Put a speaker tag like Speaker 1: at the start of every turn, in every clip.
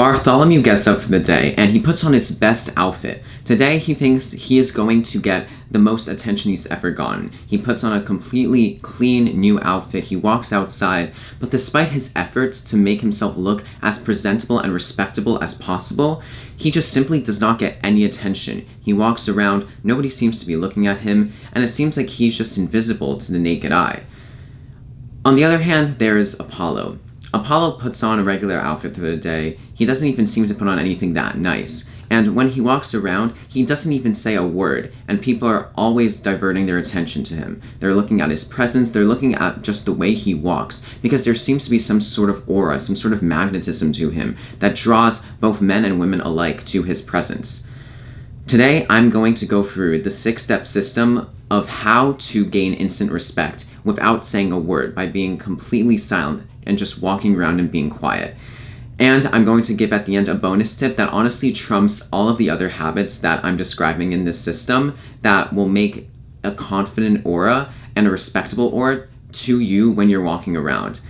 Speaker 1: Bartholomew gets up for the day, and he puts on his best outfit. Today, he thinks he is going to get the most attention he's ever gotten. He puts on a completely clean new outfit, he walks outside, but despite his efforts to make himself look as presentable and respectable as possible, he just simply does not get any attention. He walks around, nobody seems to be looking at him, and it seems like he's just invisible to the naked eye. On the other hand, there is Apollo. Apollo puts on a regular outfit for the day. He doesn't even seem to put on anything that nice. And when he walks around, he doesn't even say a word, and people are always diverting their attention to him. They're looking at his presence, they're looking at just the way he walks, because there seems to be some sort of aura, some sort of magnetism to him that draws both men and women alike to his presence. Today, I'm going to go through the 6-step system of how to gain instant respect without saying a word, by being completely silent and just walking around and being quiet. And I'm going to give at the end a bonus tip that honestly trumps all of the other habits that I'm describing in this system that will make a confident aura and a respectable aura to you when you're walking around.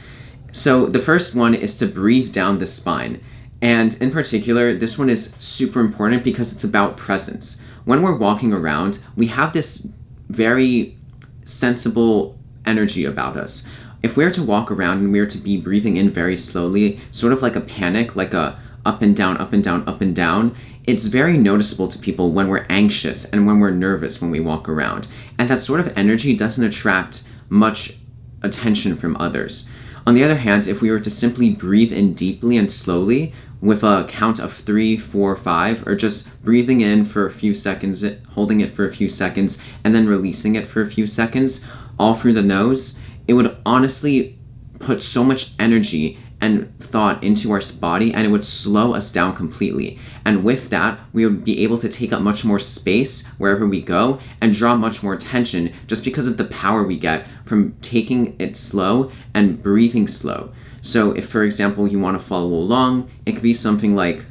Speaker 1: So the first one is to breathe down the spine. And in particular, this one is super important because it's about presence. When we're walking around, we have this very sensible energy about us. If we were to walk around and we were to be breathing in very slowly, sort of like a panic, like a up and down, up and down, up and down, it's very noticeable to people when we're anxious and when we're nervous when we walk around. And that sort of energy doesn't attract much attention from others. On the other hand, if we were to simply breathe in deeply and slowly with a count of 3, 4, 5, or just breathing in for a few seconds, holding it for a few seconds, and then releasing it for a few seconds, all through the nose, it would honestly put so much energy and thought into our body, and it would slow us down completely. And with that, we would be able to take up much more space wherever we go and draw much more attention just because of the power we get from taking it slow and breathing slow. So if, for example, you want to follow along, it could be something like,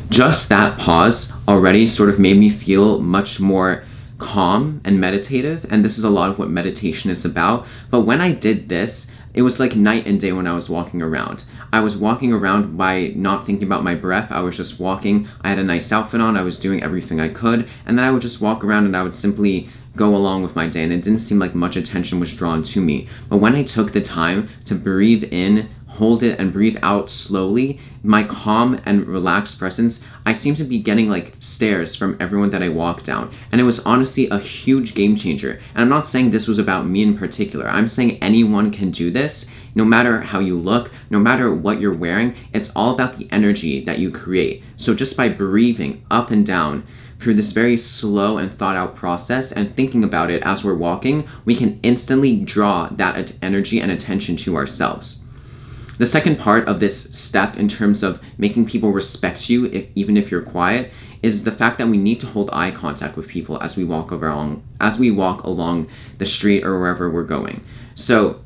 Speaker 1: just that pause already sort of made me feel much more calm and meditative, and this is a lot of what meditation is about. But when I did this, it was like night and day when I was walking around. I was walking around by not thinking about my breath. I was just walking. I had a nice outfit on. I was doing everything I could, and then I would just walk around and I would simply go along with my day, and it didn't seem like much attention was drawn to me. But when I took the time to breathe in, hold it, and breathe out slowly, my calm and relaxed presence, I seemed to be getting like stares from everyone that I walked down. And it was honestly a huge game changer. And I'm not saying this was about me in particular. I'm saying anyone can do this, no matter how you look, no matter what you're wearing. It's all about the energy that you create. So just by breathing up and down through this very slow and thought out process and thinking about it as we're walking, we can instantly draw that energy and attention to ourselves. The second part of this step in terms of making people respect you, even if you're quiet, is the fact that we need to hold eye contact with people as we walk along the street or wherever we're going. So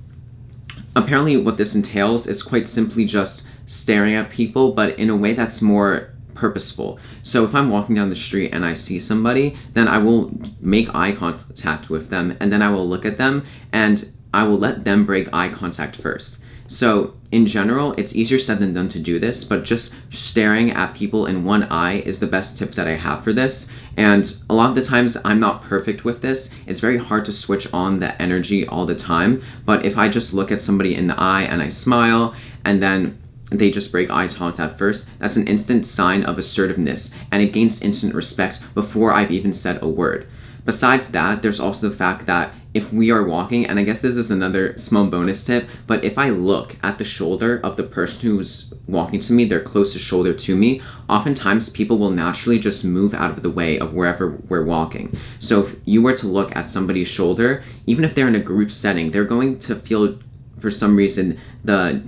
Speaker 1: apparently what this entails is quite simply just staring at people, but in a way that's more purposeful. So if I'm walking down the street and I see somebody, then I will make eye contact with them, and then I will look at them and I will let them break eye contact first. So in general, it's easier said than done to do this, but just staring at people in one eye is the best tip that I have for this. And a lot of the times I'm not perfect with this. It's very hard to switch on the energy all the time. But if I just look at somebody in the eye and I smile, and then they just break eye contact first, that's an instant sign of assertiveness, and it gains instant respect before I've even said a word. Besides that, there's also the fact that if we are walking, and I guess this is another small bonus tip, but if I look at the shoulder of the person who's walking to me, their closest shoulder to me, oftentimes people will naturally just move out of the way of wherever we're walking. So if you were to look at somebody's shoulder, even if they're in a group setting, they're going to feel, for some reason, the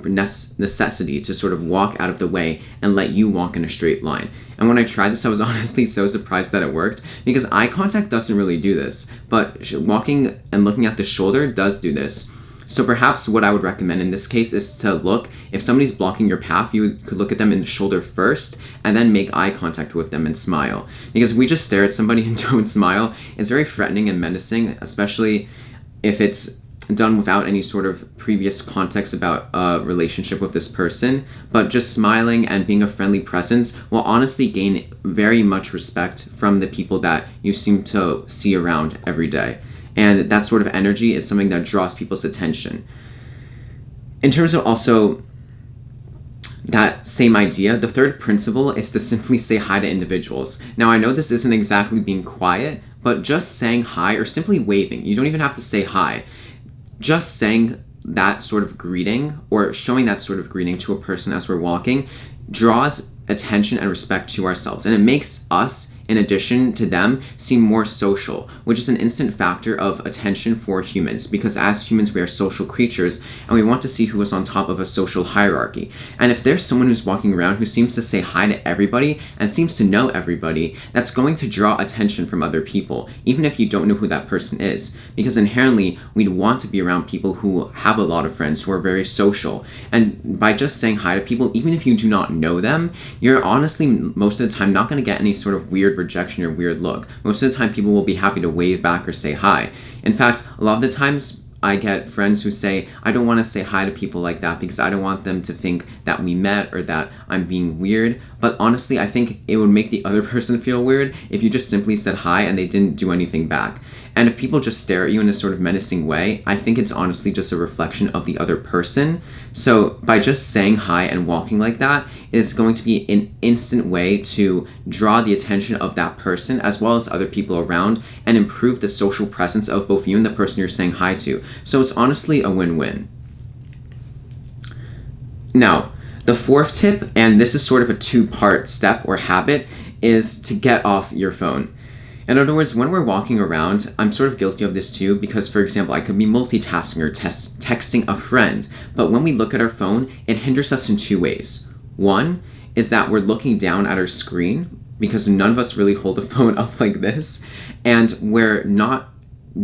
Speaker 1: necessity to sort of walk out of the way and let you walk in a straight line. And when I tried this, I was honestly so surprised that it worked, because eye contact doesn't really do this, but walking and looking at the shoulder does do this. So perhaps what I would recommend in this case is to look, if somebody's blocking your path, you could look at them in the shoulder first and then make eye contact with them and smile. Because if we just stare at somebody and don't smile, it's very threatening and menacing, especially if it's done without any sort of previous context about a relationship with this person. But just smiling and being a friendly presence will honestly gain very much respect from the people that you seem to see around every day. And that sort of energy is something that draws people's attention. In terms of also that same idea, the third principle is to simply say hi to individuals. Now, I know this isn't exactly being quiet, but just saying hi or simply waving, you don't even have to say hi. Just saying that sort of greeting or showing that sort of greeting to a person as we're walking draws attention and respect to ourselves. And it makes us, in addition to them, seem more social, which is an instant factor of attention for humans, because as humans we are social creatures and we want to see who is on top of a social hierarchy. And if there's someone who's walking around who seems to say hi to everybody and seems to know everybody, that's going to draw attention from other people, even if you don't know who that person is, because inherently we'd want to be around people who have a lot of friends, who are very social. And by just saying hi to people, even if you do not know them, you're honestly most of the time not going to get any sort of weird rejection or weird look. Most of the time people will be happy to wave back or say hi. In fact, a lot of the times I get friends who say, I don't want to say hi to people like that because I don't want them to think that we met or that I'm being weird. But honestly, I think it would make the other person feel weird if you just simply said hi and they didn't do anything back. And if people just stare at you in a sort of menacing way, I think it's honestly just a reflection of the other person. So by just saying hi and walking like that, it's going to be an instant way to draw the attention of that person as well as other people around and improve the social presence of both you and the person you're saying hi to. So it's honestly a win-win. Now, the fourth tip, and this is sort of a two-part step or habit, is to get off your phone. In other words, when we're walking around, I'm sort of guilty of this too, because for example, I could be multitasking or texting a friend, but when we look at our phone, it hinders us in two ways. One is that we're looking down at our screen, because none of us really hold a phone up like this, and we're not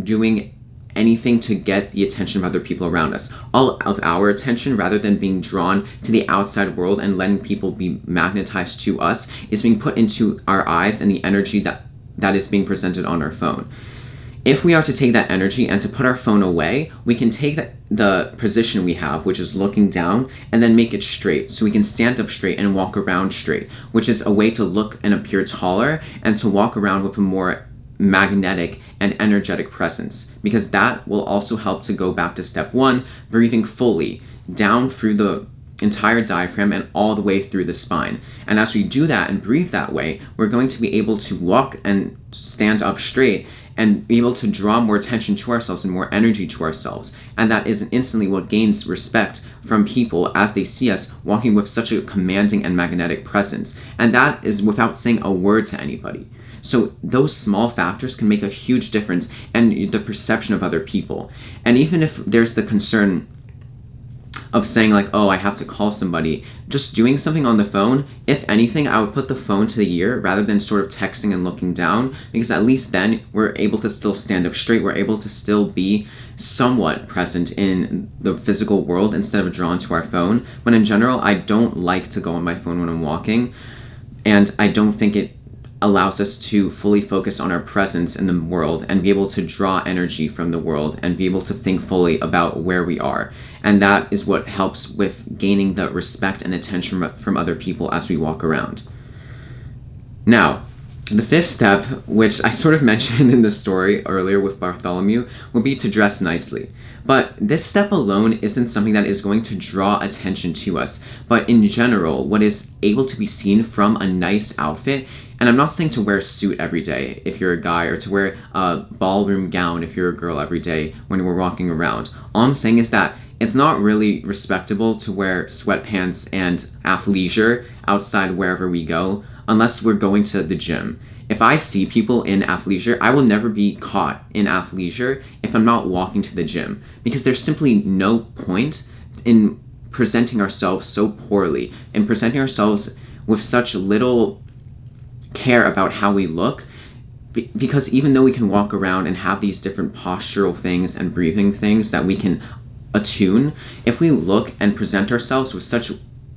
Speaker 1: doing anything to get the attention of other people around us. All of our attention, rather than being drawn to the outside world and letting people be magnetized to us, is being put into our eyes and the energy that is being presented on our phone. If we are to take that energy and to put our phone away, we can take the position we have, which is looking down, and then make it straight. So we can stand up straight and walk around straight, which is a way to look and appear taller and to walk around with a more magnetic and energetic presence, because that will also help to go back to step one, breathing fully down through the entire diaphragm and all the way through the spine. And as we do that and breathe that way, we're going to be able to walk and stand up straight and be able to draw more attention to ourselves and more energy to ourselves. And that is instantly what gains respect from people as they see us walking with such a commanding and magnetic presence. And that is without saying a word to anybody. So those small factors can make a huge difference in the perception of other people. And even if there's the concern of saying like, oh, I have to call somebody, just doing something on the phone, if anything, I would put the phone to the ear rather than sort of texting and looking down, because at least then we're able to still stand up straight, we're able to still be somewhat present in the physical world instead of drawn to our phone. But in general, I don't like to go on my phone when I'm walking, and I don't think it allows us to fully focus on our presence in the world and be able to draw energy from the world and be able to think fully about where we are. And that is what helps with gaining the respect and attention from other people as we walk around. Now, the fifth step, which I sort of mentioned in the story earlier with Bartholomew, would be to dress nicely. But this step alone isn't something that is going to draw attention to us. But in general, what is able to be seen from a nice outfit, and I'm not saying to wear a suit every day if you're a guy, or to wear a ballroom gown if you're a girl every day when we're walking around. All I'm saying is that it's not really respectable to wear sweatpants and athleisure outside wherever we go, unless we're going to the gym. If I see people in athleisure, I will never be caught in athleisure if I'm not walking to the gym, because there's simply no point in presenting ourselves so poorly and presenting ourselves with such little care about how we look, because even though we can walk around and have these different postural things and breathing things that we can attune, if we look and present ourselves with such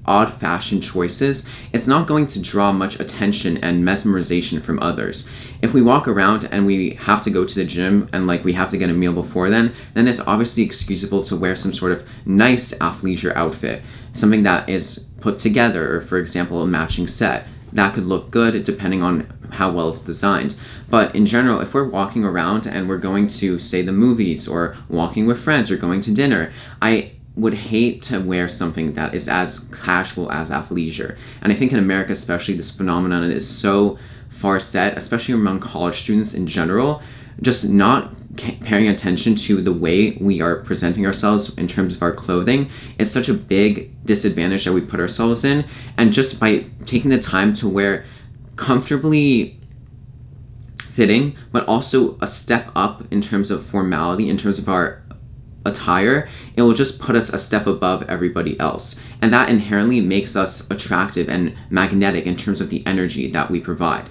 Speaker 1: odd fashion choices, it's not going to draw much attention and mesmerization from others. If we walk around and we have to go to the gym and like we have to get a meal before then it's obviously excusable to wear some sort of nice athleisure outfit, something that is put together, or for example, a matching set. That could look good depending on how well it's designed. But in general, if we're walking around and we're going to, say, the movies or walking with friends or going to dinner, I would hate to wear something that is as casual as athleisure. And I think in America especially, this phenomenon is so far set, especially among college students in general, just not paying attention to the way we are presenting ourselves in terms of our clothing is such a big disadvantage that we put ourselves in. And just by taking the time to wear comfortably fitting, but also a step up in terms of formality, in terms of our attire, it will just put us a step above everybody else. And that inherently makes us attractive and magnetic in terms of the energy that we provide.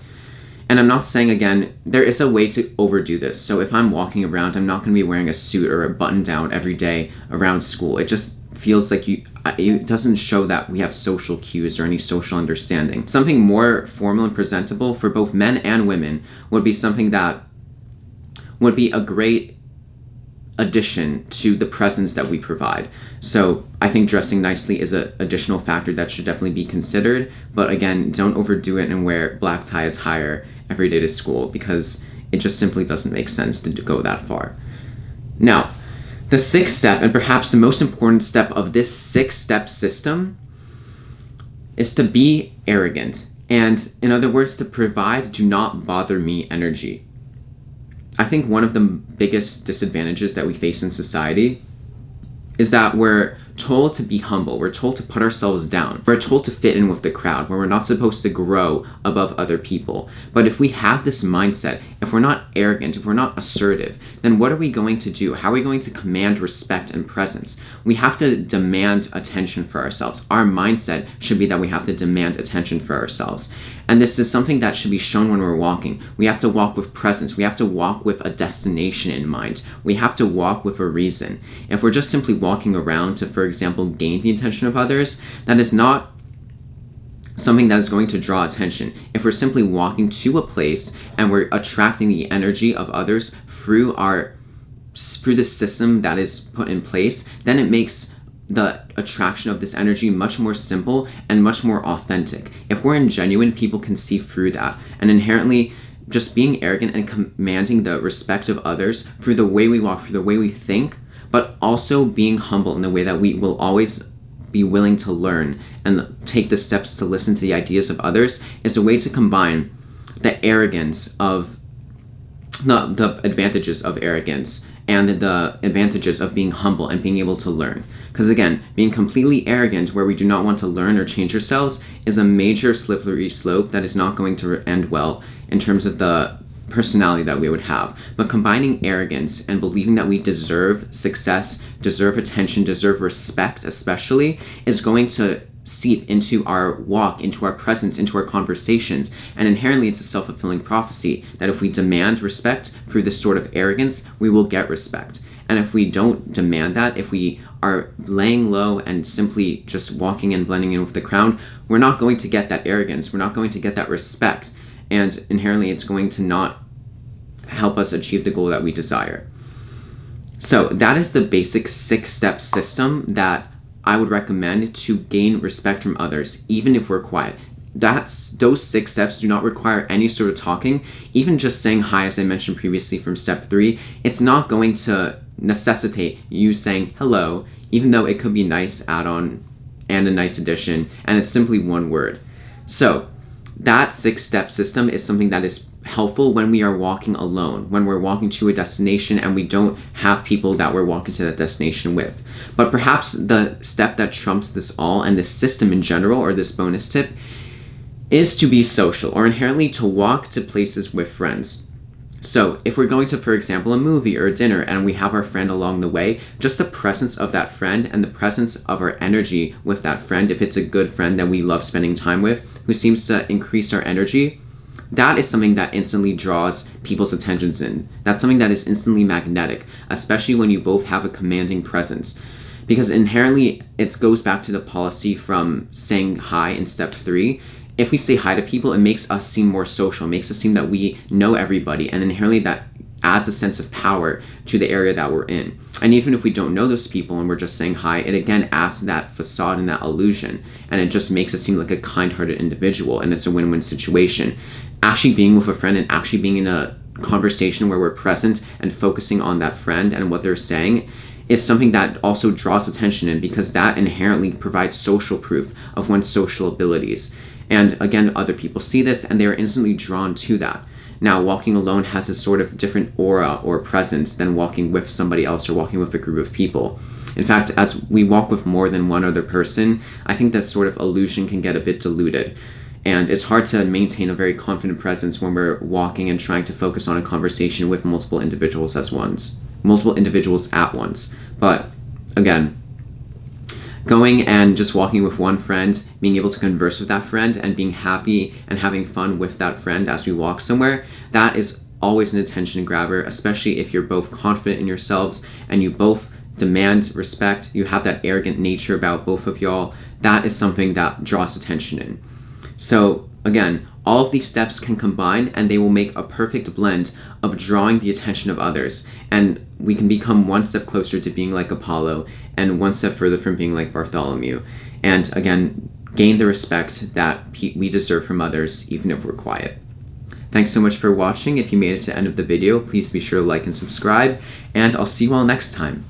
Speaker 1: And I'm not saying, again, there is a way to overdo this. So if I'm walking around, I'm not going to be wearing a suit or a button down every day around school. It just feels like it doesn't show that we have social cues or any social understanding. Something more formal and presentable for both men and women would be something that would be a great addition to the presence that we provide. So I think dressing nicely is an additional factor that should definitely be considered. But again, don't overdo it and wear black tie attire every day to school, because it just simply doesn't make sense to go that far. Now, the sixth step, and perhaps the most important step of this 6-step system, is to be arrogant. And in other words, to provide do not bother me energy. I think one of the biggest disadvantages that we face in society is that we're told to be humble. We're told to put ourselves down. We're told to fit in with the crowd, where we're not supposed to grow above other people. But if we have this mindset, if we're not arrogant, if we're not assertive, then what are we going to do? How are we going to command respect and presence? We have to demand attention for ourselves. Our mindset should be that we have to demand attention for ourselves. And this is something that should be shown when we're walking. We have to walk with presence. We have to walk with a destination in mind. We have to walk with a reason. If we're just simply walking around to, for example, gain the attention of others, that is not something that is going to draw attention. If we're simply walking to a place and we're attracting the energy of others through the system that is put in place, then it makes the attraction of this energy much more simple and much more authentic. If we're genuine, people can see through that. And inherently, just being arrogant and commanding the respect of others through the way we walk, through the way we think, but also being humble in the way that we will always be willing to learn and take the steps to listen to the ideas of others, is a way to combine the arrogance of the advantages of arrogance and the advantages of being humble and being able to learn. Because again, being completely arrogant where we do not want to learn or change ourselves is a major slippery slope that is not going to end well in terms of the personality that we would have. But combining arrogance and believing that we deserve success, deserve attention, deserve respect especially, is going to seep into our walk, into our presence, into our conversations. And inherently, it's a self-fulfilling prophecy that if we demand respect through this sort of arrogance, we will get respect. And if we don't demand that, if we are laying low and simply just walking and blending in with the crowd, we're not going to get that arrogance. We're not going to get that respect. And inherently, it's going to not help us achieve the goal that we desire. So that is the basic 6-step system that I would recommend to gain respect from others, even if we're quiet. Those 6 steps do not require any sort of talking. Even just saying hi, as I mentioned previously from step 3, it's not going to necessitate you saying hello, even though it could be a nice add-on and a nice addition, and it's simply one word. So that 6-step system is something that is helpful when we are walking alone, when we're walking to a destination and we don't have people that we're walking to that destination with. But perhaps the step that trumps this all, and this system in general, or this bonus tip, is to be social, or inherently to walk to places with friends. So if we're going to, for example, a movie or a dinner and we have our friend along the way, just the presence of that friend and the presence of our energy with that friend, if it's a good friend that we love spending time with, who seems to increase our energy, That is something that instantly draws people's attentions in. That's something that is instantly magnetic, especially when you both have a commanding presence. Because inherently, it goes back to the policy from saying hi in step 3. If we say hi to people, it makes us seem more social, it makes us seem that we know everybody, and inherently that adds a sense of power to the area that we're in. And even if we don't know those people and we're just saying hi, it again adds to that facade and that illusion, and it just makes us seem like a kind-hearted individual, and it's a win-win situation. Actually being with a friend and actually being in a conversation where we're present and focusing on that friend and what they're saying is something that also draws attention in, because that inherently provides social proof of one's social abilities. And again, other people see this and they're instantly drawn to that. Now, walking alone has a sort of different aura or presence than walking with somebody else or walking with a group of people. In fact, as we walk with more than one other person, I think that sort of illusion can get a bit diluted. And it's hard to maintain a very confident presence when we're walking and trying to focus on a conversation with multiple individuals at once. But again, going and just walking with one friend, being able to converse with that friend and being happy and having fun with that friend as we walk somewhere, that is always an attention grabber, especially if you're both confident in yourselves and you both demand respect, you have that arrogant nature about both of y'all. That is something that draws attention in. So again, all of these steps can combine and they will make a perfect blend of drawing the attention of others, and we can become one step closer to being like Apollo and one step further from being like Bartholomew, and again, gain the respect that we deserve from others even if we're quiet. Thanks so much for watching. If you made it to the end of the video, please be sure to like and subscribe, and I'll see you all next time.